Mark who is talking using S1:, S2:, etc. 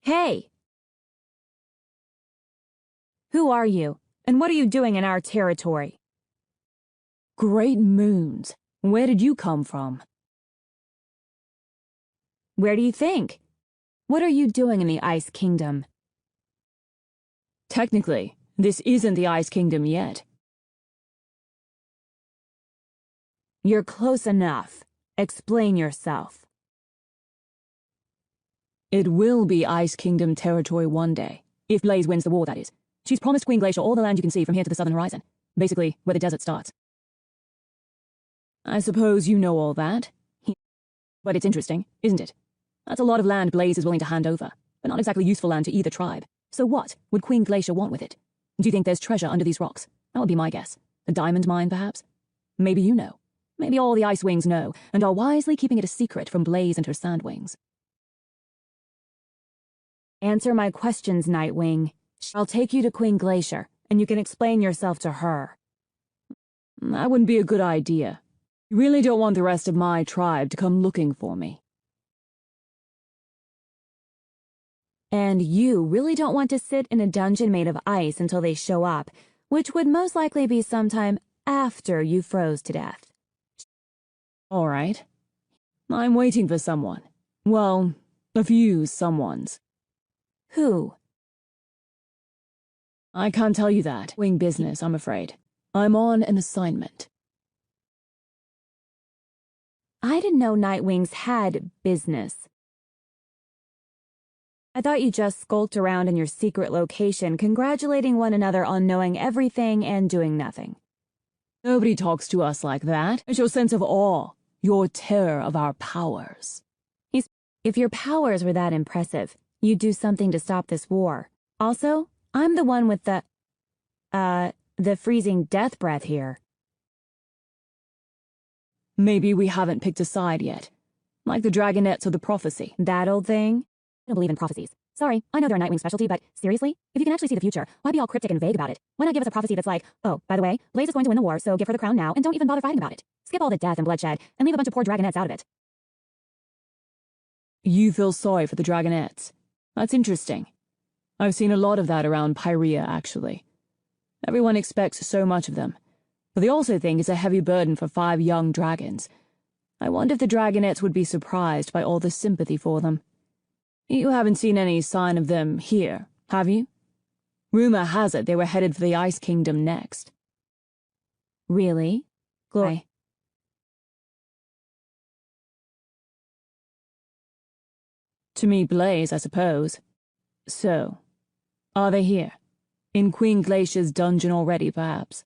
S1: Hey! Who are you, and what are you doing in our territory?
S2: Great moons. Where did you come from?
S1: Where do you think? What are you doing in the Ice Kingdom?
S2: Technically, this isn't the Ice Kingdom yet.
S1: You're close enough. Explain yourself.
S2: It will be Ice Kingdom territory one day. If Blaze wins the war, that is. She's promised Queen Glacier all the land you can see from here to the southern horizon. Basically, where the desert starts. I suppose you know all that. But it's interesting, isn't it? That's a lot of land Blaze is willing to hand over, but not exactly useful land to either tribe. So what would Queen Glacier want with it? Do you think there's treasure under these rocks? That would be my guess. A diamond mine, perhaps? Maybe you know. Maybe all the Ice Wings know, and are wisely keeping it a secret from Blaze and her Sandwings.
S1: Answer my questions, Nightwing. I'll take you to Queen Glacier, and you can explain yourself to her.
S2: That wouldn't be a good idea. You really don't want the rest of my tribe to come looking for me.
S1: And you really don't want to sit in a dungeon made of ice until they show up, which would most likely be sometime after you froze to death.
S2: All right. I'm waiting for someone. Well, a few someones.
S1: Who?
S2: I can't tell you that. Wing business, I'm afraid. I'm on an assignment.
S1: I didn't know Nightwings had business. I thought you just skulked around in your secret location, congratulating one another on knowing everything and doing nothing.
S2: Nobody talks to us like that. It's your sense of awe, your terror of our powers.
S1: If your powers were that impressive, you'd do something to stop this war. Also, I'm the one with the freezing death breath here.
S2: Maybe we haven't picked a side yet. Like the Dragonettes or the Prophecy.
S1: That old thing?
S3: I don't believe in prophecies. Sorry, I know they're a Nightwing specialty, but seriously? If you can actually see the future, why be all cryptic and vague about it? Why not give us a prophecy that's like, oh, by the way, Blaze is going to win the war, so give her the crown now and don't even bother fighting about it. Skip all the death and bloodshed, and leave a bunch of poor Dragonettes out of it.
S2: You feel sorry for the Dragonettes. That's interesting. I've seen a lot of that around Pyrea, actually. Everyone expects so much of them, but they also think it's a heavy burden for 5 young dragons. I wonder if the Dragonettes would be surprised by all the sympathy for them. You haven't seen any sign of them here, have you? Rumor has it they were headed for the Ice Kingdom next.
S1: Really? Glory.
S2: To meet Blaze, I suppose. So, are they here? In Queen Glacier's dungeon already, perhaps?